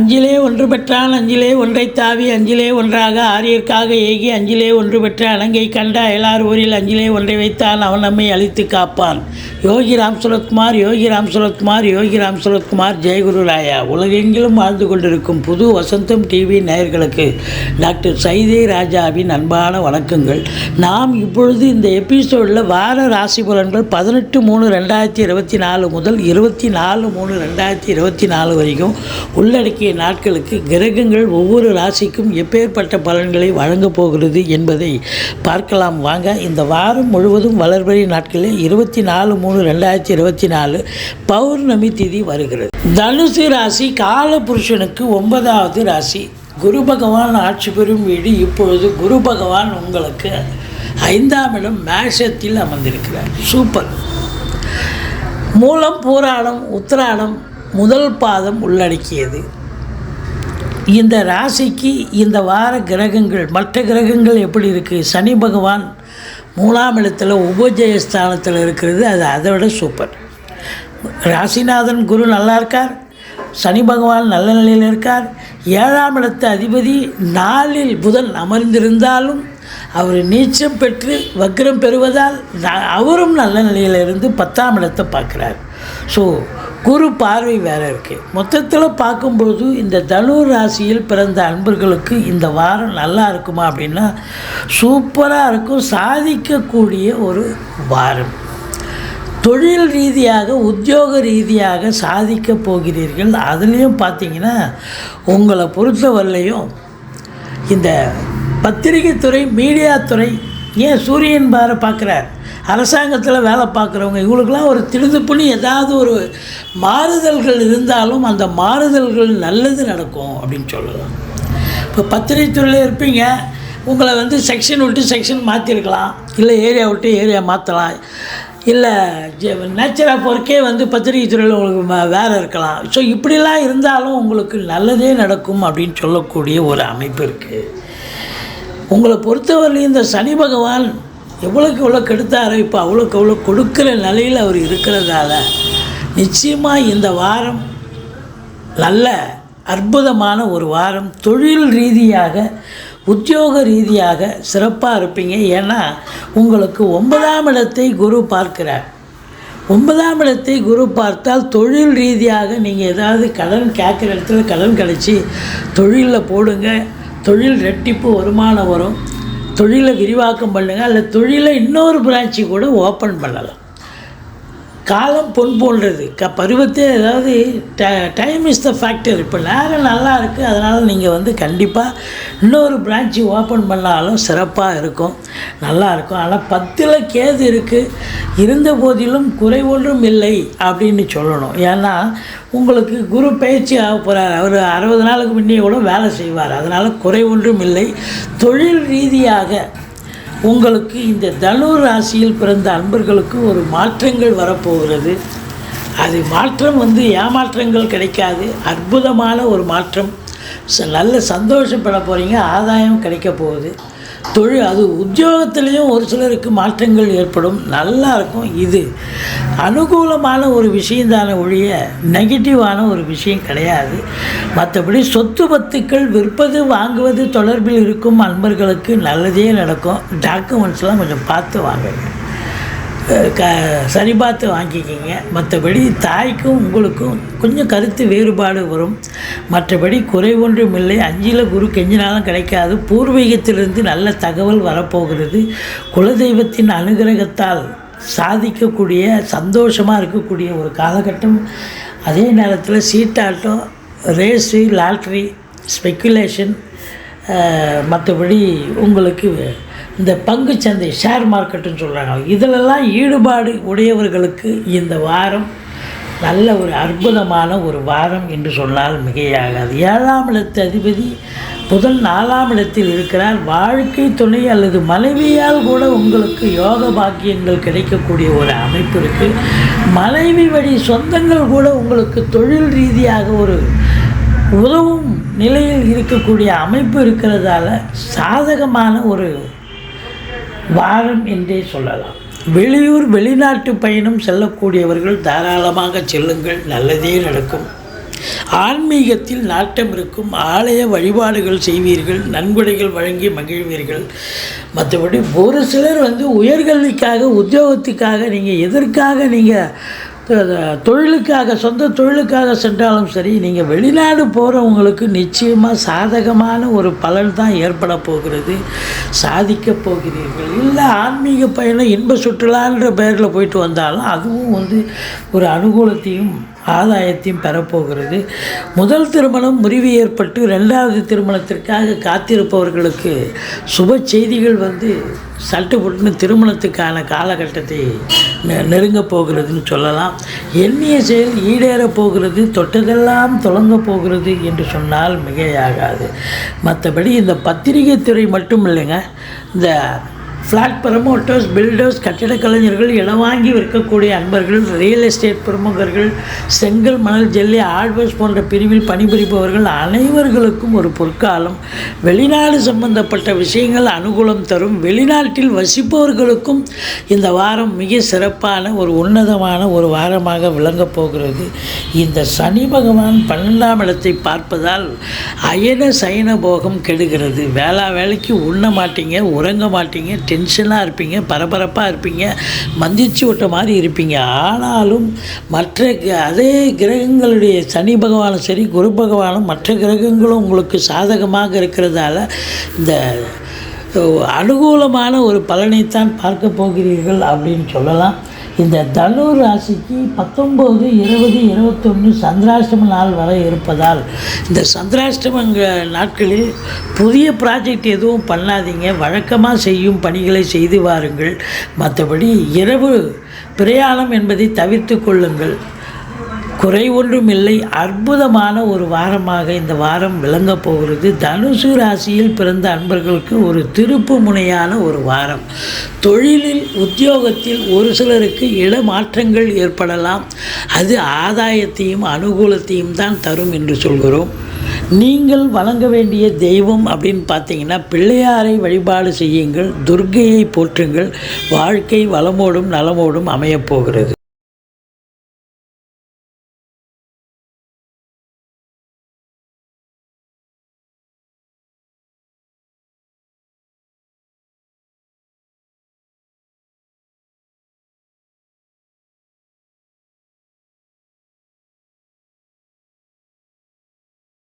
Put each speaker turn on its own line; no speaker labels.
அஞ்சிலே ஒன்று பெற்றான் அஞ்சிலே ஒன்றைத் தாவி அஞ்சிலே ஒன்றாக ஆரியர்க்காக ஏகி அஞ்சிலே ஒன்று பெற்ற அலங்கை கண்ட அயலார் ஊரில் அஞ்சிலே ஒன்றை வைத்தான் அவன் நம்மை அழித்து காப்பான். யோகி ராம் சுரத்குமார், யோகி ராம் சுரத்குமார், யோகி ராம் சுரத்குமார். ஜெயகுரு ராயா. உலகெங்கிலும் வாழ்ந்து கொண்டிருக்கும் புது வசந்தம் டிவி நேயர்களுக்கு டாக்டர் சைதே ராஜாவின் அன்பான வணக்கங்கள். நாம் இப்பொழுது இந்த எபிசோடில் வார ராசி பலன்கள் 18/3/2024 முதல் 24/3/2024 வரைக்கும் உள்ளடக்கிய நாட்களுக்கு கிரகங்கள் ஒவ்வொரு ராசிக்கும் எப்பேற்பட்ட பலன்களை வழங்கப் போகிறது என்பதை பார்க்கலாம் வாங்க. இந்த வாரம் முழுவதும் வளர்பிறை நாட்களில் 24/3/2024 பௌர்ணமி திதி வருகிறது. தனுசு ராசி காலபுருஷனுக்கு 9வது ராசி. குரு பகவான் ஆட்சி பெறும் வீடு. இப்பொழுது குரு பகவான் உங்களுக்கு 5ஆம் இடம் மேஷத்தில் அமர்ந்திருக்கிறார். சூப்பர். மூலம், பூராடம், உத்திராடம் முதல் பாதம் உள்ளடக்கியது. இந்த ராசிக்கு இந்த வார கிரகங்கள், மற்ற கிரகங்கள் எப்படி இருக்குது? சனி பகவான் 3ஆம் இடத்துல உபஜயஸ்தானத்தில் இருக்கிறது. அது அதை விட சூப்பர். ராசிநாதன் குரு நல்லா இருக்கார். சனி பகவான் நல்ல நிலையில் இருக்கார். 7ஆம் இடத்து அதிபதி 4இல் புதன் அமர்ந்திருந்தாலும் அவர் நீச்சம் பெற்று வக்ரம் பெறுவதால் அவரும் நல்ல நிலையில் இருந்து 10ஆம் இடத்தை பார்க்குறார். ஸோ குரு பார்வை வேறு இருக்குது. மொத்தத்தில் பார்க்கும்பொழுது இந்த தனுர் ராசியில் பிறந்த அன்பர்களுக்கு இந்த வாரம் நல்லா இருக்குமா அப்படின்னா சூப்பராக இருக்கும். சாதிக்கக்கூடிய ஒரு வாரம். தொழில் ரீதியாக, உத்தியோக ரீதியாக சாதிக்க போகிறீர்கள். அதுலேயும் பார்த்தீங்கன்னா உங்களை பொறுத்தவரையிலையும் இந்த பத்திரிகை துறை, மீடியா துறை, ஏன் சூரியன் பார பார்க்குறார், அரசாங்கத்தில் வேலை பார்க்குறவங்க, இவங்களுக்கெல்லாம் ஒரு திடுதுப்புன்னு ஏதாவது ஒரு மாறுதல்கள் இருந்தாலும் அந்த மாறுதல்கள் நல்லது நடக்கும் அப்படின்னு சொல்லலாம். இப்போ பத்திரிகை துறையில் இருப்பீங்க, உங்களை செக்ஷன் விட்டு செக்ஷன் மாற்றிருக்கலாம், இல்லை ஏரியா விட்டு ஏரியா மாற்றலாம், இல்லை நேச்சர் ஆஃப் ஒர்க்கே பத்திரிகை துறையில் உங்களுக்கு வேறு இருக்கலாம். ஸோ இப்படிலாம் இருந்தாலும் உங்களுக்கு நல்லதே நடக்கும் அப்படின்னு சொல்லக்கூடிய ஒரு அமைப்பு இருக்குது. உங்களை பொறுத்தவரையிலும் இந்த சனி பகவான் எவ்வளோக்கு எவ்வளோ கெடுத்தாரோ இப்போ அவ்வளோக்கு அவ்வளோ கொடுக்குற நிலையில் அவர் இருக்கிறதால நிச்சயமாக இந்த வாரம் நல்ல அற்புதமான ஒரு வாரம். தொழில் ரீதியாக, உத்தியோக ரீதியாக சிறப்பாக இருப்பீங்க. ஏன்னா உங்களுக்கு 9ஆம் இடத்தை குரு பார்க்கிறார். 9ஆம் இடத்தை குரு பார்த்தால் தொழில் ரீதியாக நீங்கள் ஏதாவது கடன் கேட்குற இடத்துல கடன் கிடச்சி தொழிலில் போடுங்க. தொழில் ரெட்டிப்பு வருமானம் வரும். தொழிலை விரிவாக்கம் பண்ணுங்கள். அல்ல தொழிலை இன்னொரு பிரான்ச்சு கூட ஓப்பன் பண்ணலாம். காலம் பொன் போன்றது. பருவத்தே அதாவது டைம் இஸ் த ஃபேக்டர். இப்போ நேரம் நல்லா இருக்குது, அதனால் நீங்கள் கண்டிப்பாக இன்னொரு பிரான்ச்சு ஓப்பன் பண்ணாலும் சிறப்பாக இருக்கும், நல்லாயிருக்கும். ஆனால் 10ல் கேது இருக்குது. இருந்த போதிலும் குறை ஒன்றும் இல்லை அப்படின்னு சொல்லணும். ஏன்னா உங்களுக்கு குரு பயிற்சி ஆக போகிறார். அவர் 60 நாளுக்கு முன்னே கூட வேலை செய்வார். அதனால் குறை ஒன்றும் இல்லை. தொழில் ரீதியாக உங்களுக்கு இந்த தனுர் ராசியில் பிறந்த அன்பர்களுக்கு ஒரு மாற்றங்கள் வரப்போகிறது. அது மாற்றம் ஏமாற்றங்கள் கிடைக்காது. அற்புதமான ஒரு மாற்றம். நல்ல சந்தோஷப்பட போகிறீங்க. ஆதாயம் கிடைக்க போகுது. தொழில், அது உத்தியோகத்திலையும் ஒரு சிலருக்கு மாற்றங்கள் ஏற்படும். நல்லா இருக்கும். இது அனுகூலமான ஒரு விஷயந்தான ஒழிய நெகட்டிவான ஒரு விஷயம் கிடையாது. மற்றபடி சொத்து பத்துக்கள் விற்பது வாங்குவது தொடர்பில் இருக்கும் அன்பர்களுக்கு நல்லதே நடக்கும். டாக்குமெண்ட்ஸ்லாம் கொஞ்சம் பார்த்து வாங்குங்க, சரி பார்த்து வாங்கிக்கிங்க. மற்றபடி தாய்க்கும் உங்களுக்கும் கொஞ்சம் கருத்து வேறுபாடு வரும். மற்றபடி குறை ஒன்றும் இல்லை. 5ல் குரு கெஞ்சினாலும் கிடைக்காது. பூர்வீகத்திலிருந்து நல்ல தகவல் வரப்போகிறது. குலதெய்வத்தின் அனுகிரகத்தால் சாதிக்கக்கூடிய, சந்தோஷமாக இருக்கக்கூடிய ஒரு காலகட்டம். அதே நேரத்தில் சீட்டாட்டம், ரேஸு, லாட்ரி, ஸ்பெக்குலேஷன், மற்றபடி உங்களுக்கு இந்த பங்குச்சந்தை, ஷேர் மார்க்கெட்டுன்னு சொல்கிறாங்க, இதிலெல்லாம் ஈடுபாடு உடையவர்களுக்கு இந்த வாரம் நல்ல ஒரு அற்புதமான ஒரு வாரம் என்று சொன்னால் மிகையாகாது. 7ஆம் இடத்து அதிபதி புதன் 4ஆம் இடத்தில் இருக்கிறார். வாழ்க்கை துணை அல்லது மனைவியால் கூட உங்களுக்கு யோக பாக்கியங்கள் கிடைக்கக்கூடிய ஒரு அமைப்பு இருக்குது. மனைவி வழி சொந்தங்கள் கூட உங்களுக்கு தொழில் ரீதியாக ஒரு உதவும் நிலையில் இருக்கக்கூடிய அமைப்பு இருக்கிறதால சாதகமான ஒரு வாரம் என்றே சொல்லலாம். வெளியூர், வெளிநாட்டு பயணம் செல்லக்கூடியவர்கள் தாராளமாக செல்லுங்கள், நல்லதே நடக்கும். ஆன்மீகத்தில் நாட்டம் இருக்கும், ஆலய வழிபாடுகள் செய்வீர்கள், நன்கொடைகள் வழங்கி மகிழ்வீர்கள். மற்றபடி ஒரு சிலர் உயர்கல்விக்காக, உத்தியோகத்துக்காக, நீங்கள் எதற்காக நீங்கள் தொழிலுக்காக, சொந்த தொழிலுக்காக சென்றாலும் சரி, நீங்கள் வெளிநாடு போகிறவங்களுக்கு நிச்சயமாக சாதகமான ஒரு பலன் தான் ஏற்பட போகிறது. சாதிக்க போகிறீர்கள். இல்லை ஆன்மீக பயணம் இன்ப சுற்றுலான்ற பெயரில் போயிட்டு வந்தாலும் அதுவும் ஒரு அனுகூலத்தையும் ஆதாயத்தையும் பெறப்போகிறது. முதல் திருமணம் முறிவு ஏற்பட்டு 2வது திருமணத்திற்காக காத்திருப்பவர்களுக்கு சுப செய்திகள் சட்டுப்பட்டுன்னு திருமணத்துக்கான காலகட்டத்தை நெருங்கப் போகிறதுன்னு சொல்லலாம். எண்ணிய செயல் ஈடேறப் போகிறது, தொட்டதெல்லாம் தொடங்க போகிறது என்று சொன்னால் மிகையாகாது. மற்றபடி இந்த பத்திரிகை துறை மட்டும் இல்லைங்க, இந்த ஃப்ளாட் ப்ரமோட்டர்ஸ், பில்டர்ஸ், கட்டிடக் கலைஞர்கள், இடம் வாங்கி விற்கக்கூடிய அன்பர்கள், ரியல் எஸ்டேட் பிரமுகர்கள், செங்கல், மணல், ஜல்லி, ஆழ்வர்ஸ் போன்ற பிரிவில் பணிபுரிபவர்கள் அனைவர்களுக்கும் ஒரு பொற்காலம். வெளிநாடு சம்பந்தப்பட்ட விஷயங்கள் அனுகூலம் தரும். வெளிநாட்டில் வசிப்பவர்களுக்கும் இந்த வாரம் மிக சிறப்பான ஒரு உன்னதமான ஒரு வாரமாக விளங்கப் போகிறது. இந்த சனி பகவான் 12ஆம் இடத்தை பார்ப்பதால் அயன சயன போகம் கெடுகிறது. வேலைக்கு உண்ண மாட்டீங்க, உறங்க மாட்டீங்க, டென்ஷனாக இருப்பீங்க, பரபரப்பாக இருப்பீங்க, மந்திச்சு விட்ட மாதிரி இருப்பீங்க. ஆனாலும் மற்ற அதே கிரகங்களுடைய சனி பகவானும் சரி, குரு பகவானும் மற்ற கிரகங்களும் உங்களுக்கு சாதகமாக இருக்கிறதால இந்த அனுகூலமான ஒரு பலனைத்தான் பார்க்க போகிறீர்கள் அப்படின்னு சொல்லலாம். இந்த தனுர் ராசிக்கு 19, 20, 21 சந்திராஷ்டம நாள் வரை இருப்பதால் இந்த சந்திராஷ்டம நாட்களில் புதிய ப்ராஜெக்ட் எதுவும் பண்ணாதீங்க. வழக்கமாக செய்யும் பணிகளை செய்து வாருங்கள். மற்றபடி இரவு பிரயாணம் என்பதை தவிர்த்து கொள்ளுங்கள். குறை ஒன்றும் இல்லை. அற்புதமான ஒரு வாரமாக இந்த வாரம் விளங்கப் போகிறது. தனுசு ராசியில் பிறந்த அன்பர்களுக்கு ஒரு திருப்பு முனையான ஒரு வாரம். தொழிலில், உத்தியோகத்தில் ஒரு சிலருக்கு இடமாற்றங்கள் ஏற்படலாம். அது ஆதாயத்தையும் அனுகூலத்தையும் தான் தரும் என்று சொல்கிறோம். நீங்கள் வணங்க வேண்டிய தெய்வம் அப்படின்னு பார்த்தீங்கன்னா பிள்ளையாரை வழிபாடு செய்யுங்கள், துர்க்கையை போற்றுங்கள். வாழ்க்கை வளமோடும் நலமோடும் அமையப்போகிறது.